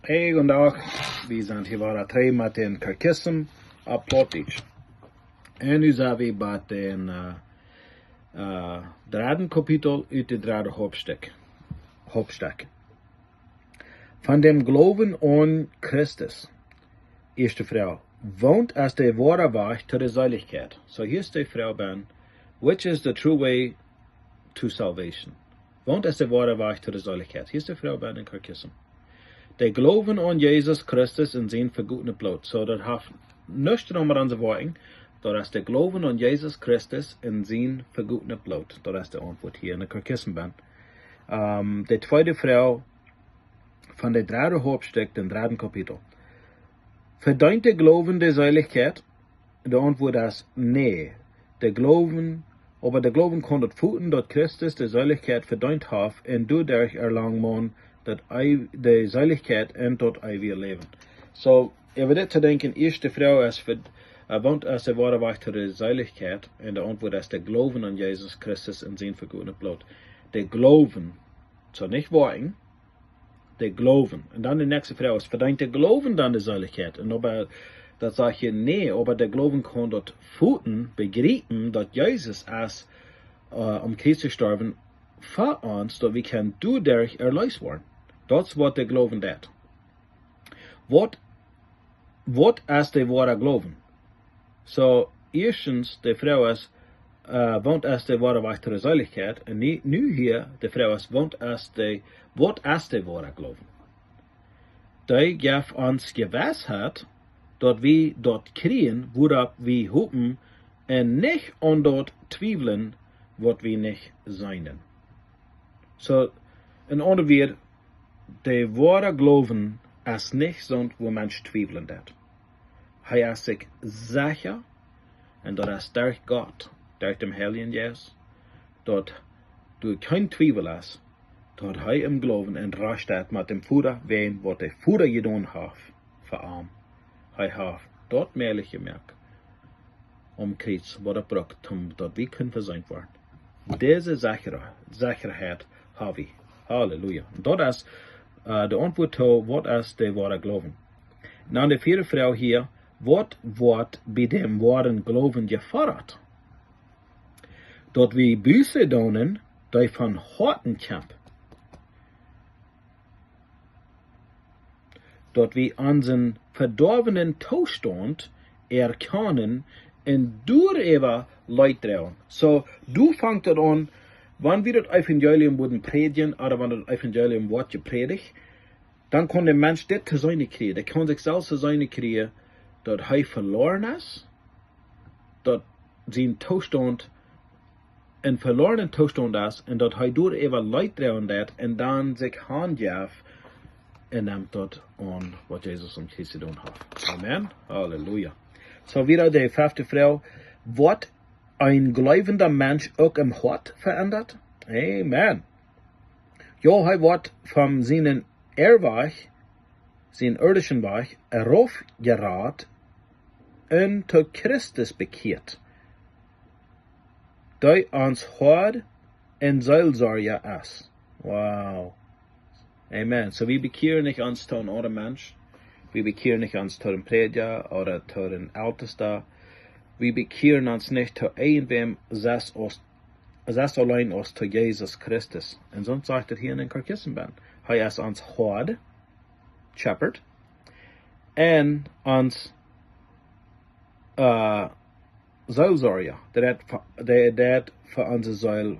Hey, guten Tag. Wir sind hier wieder drei mit den Kirkissen auf Plattdeutsch. En nu zijn we bij het derde kapitel uit het derde hoofdstuk. Van dem Glauben an Christus. Eerste vrouw. Woont als de ware weg tot de zaligheid. So hier is de vrouw ben. Which is the true way to salvation? Woont als de ware weg tot de zaligheid. Hier is de vrouw ben in Kirkissen. De geloven an Jesus Christus en zijn vergoedene bloed. So dat heeft niets om aan te wachten. Dat is de geloven an Jesus Christus en zijn vergoedene bloed. Dat is de antwoord hier in de Kirkissen ben. De tweede vrouw van de derde hoofdstuk, den derde kapitel. Verdient de geloven de zaligheid? De antwoord is nee. De geloven kon het voeten dat Christus de zaligheid verdient heeft en doordat erlang man dat de zaligheid en tot eeuwig leven. So, over dit te denken, eerste vrouw is woont als de ware weg tot de zaligheid en de antwoord is de geloven aan Jezus Christus en zijn vergoedene bloed. De geloven, so niet wachten, de geloven. En dan de nächste vrouw is, verdient de geloven dan de zaligheid? En dat zeg je nee, aber de geloven kon dat voeten, begrijpen dat Jezus is om Christus te sterven voor ons, dat we kan doordat erleid worden. Dat is wat de geloven deed. Wat is de ware geloven? So, eerstens, de vrouw is, woont als de ware weg tot de zaligheid. En nu hier, de vrouw is, wat is de ware geloven? Die geeft ons gewissheid dat we dat krijgen, waarop we hopen, en niet aan dat twijfelen, wat we niet zijn. So, in andere woorden, de ware geloven is niet zo'n waar mens twijfelen dat. Hij is zich zeker, en dat is door God, door dem Heiligen Geest, dat du geen twijfel is, dat hij hem geloven en rasch dat met dem Vader ween wat de Vader gedaan heeft voor hem. Hij heeft dat meerlijk gemerkt, om Christus wat braucht, dat we kunnen verzeind worden. Deze zekerheid hebben we. Halleluja. Dat is de antwoord op wat is de ware geloven. Dan de vierde vrouw hier, wat wordt bij dem ware geloven gefordert? Dat we buise doen, die van harten kamp. Dat we onze verdorvenen toestand erkennen en door even leid dragen. So, du fangt het aan, wanneer we het evangelium worden predigen, of wanneer het evangelium wordt gepredigt, dan kan de mens dit te zijn krijgen. Hij kan zichzelf te zijn krijgen dat hij verloren is, dat zijn toestand een verloren toestand is, en dat hij door even leid dragen dat, en dan zich handgeeft en neemt dat aan wat Jezus om Christus gedaan heeft. Amen. Halleluja. So wieder de vijfde vrouw. Wat een gelovende mens ook im hart verandert? Amen. Ja, hij wordt van zijn Erweg, zijn irdischen Weg, eraf geraad en tot Christus bekeerd. Die ons hart en zielzorge is. Wow. Amen. So we bekehren nicht uns tot een andere mens. We bekehren nicht uns tot een prediger oder tot een ältester. We bekehren uns nicht tot irgendwem, zes allein als tot Jesus Christus. En sonst sagt het hier in den Kirkissenband. Hij is ons hard, shepherd, en ons zielzorger. Dat voor onze ziel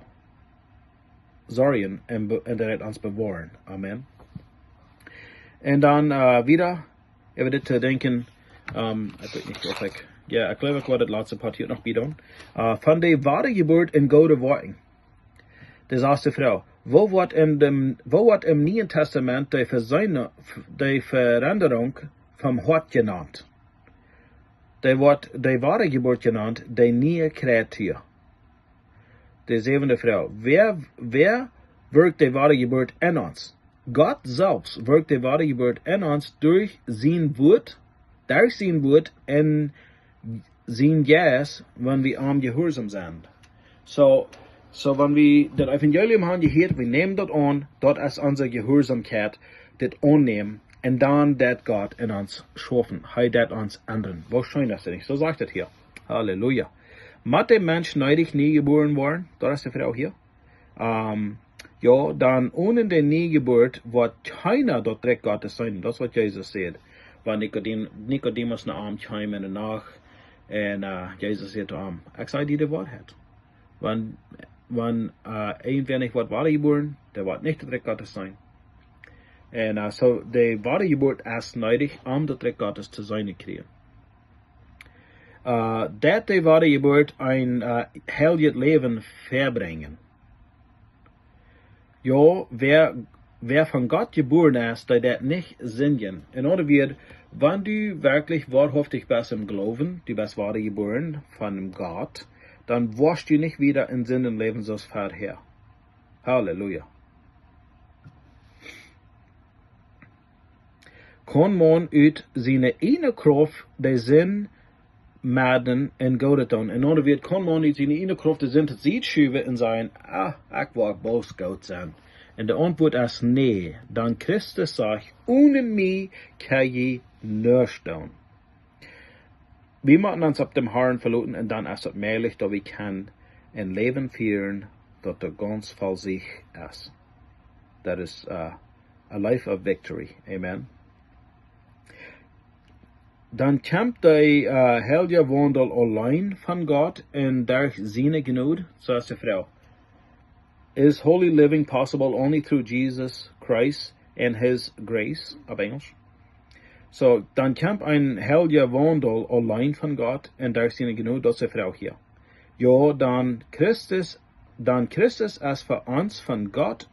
zorgen en dat ons bewaren. Amen. En dan wieder, even dit te denken, ik weet niet of ik, ja, ik geloof ik wat het laatste part hier nog bieden. Van de ware geboorte en goede worting. De eerste vrouw. Wo wordt im Nieuwen Testament de verandering van hart genannt? Die wordt de ware geboorte genannt, de nieuwe creatuur. De zevende vrouw. Wer werkt de ware geboorte in ons? God zelfs werkt de ware geboorte in ons door zijn woord en zijn geest, wanneer we am gehoorzaam zijn. So wenn wir das Evangelium haben gehört, wir nehmen das an, das ist unsere Gehorsamkeit, das annehmen, En dan dat Gott in ons schaffen, hij dat ons ändern. Wo schön das nicht? So sagt es hier. Halleluja. Moet de mens neidig nie geboren worden? Dat is de vrouw hier. Ja, dan ohne de Niegeburt wordt keiner dort direkt Gottes sein. Das ist, was Jesus sagt. Weil Nikodemus nach ihm kam in der Nacht, und Jesus sagte zu ihm, ich sage dir die Wahrheit. Wenn ein wenig wird wiedergeboren, der wird nicht direkt Gottes sein. Und so, die Wiedergeburt ist nötig, dort direkt Gottes zu sein kriegen. Dat die Wiedergeburt ein heiliges Leben verbringen. Ja, wer von Gott geboren ist, der das nicht singen. In other words, wenn du wirklich wahrhaftig bist im Glauben, du bist wiedergeboren von Gott, dann wirst du nicht wieder in Sinn leben, so vorher. Halleluja. Kann man uit seine eine Kraft den Sinn machen in Gott tun. In other words, kann man uit seine eine Kraft den Sinn zu sich schieben und sagen, ich will bloß Gott sein. Und die Antwort ist nee. Dann Christus sagt, ohne mich kann je nichts tun. Wir müssen uns auf dem Herrn verlassen und dann ist es möglich, dass wir ein Leben führen, das ganz für sich ist. Das ist a life of victory. Amen. Dann kommt der heilige Wandel allein von Gott und durch seine Gnade, so ist die Frau. Is holy living possible only through Jesus Christ and His grace, auf Englisch? So, dann kommt ein heiliger Wandel allein von Gott und durch seine Gnade, das ist die Frau hier. Ja, dann Christus ist für uns von Gott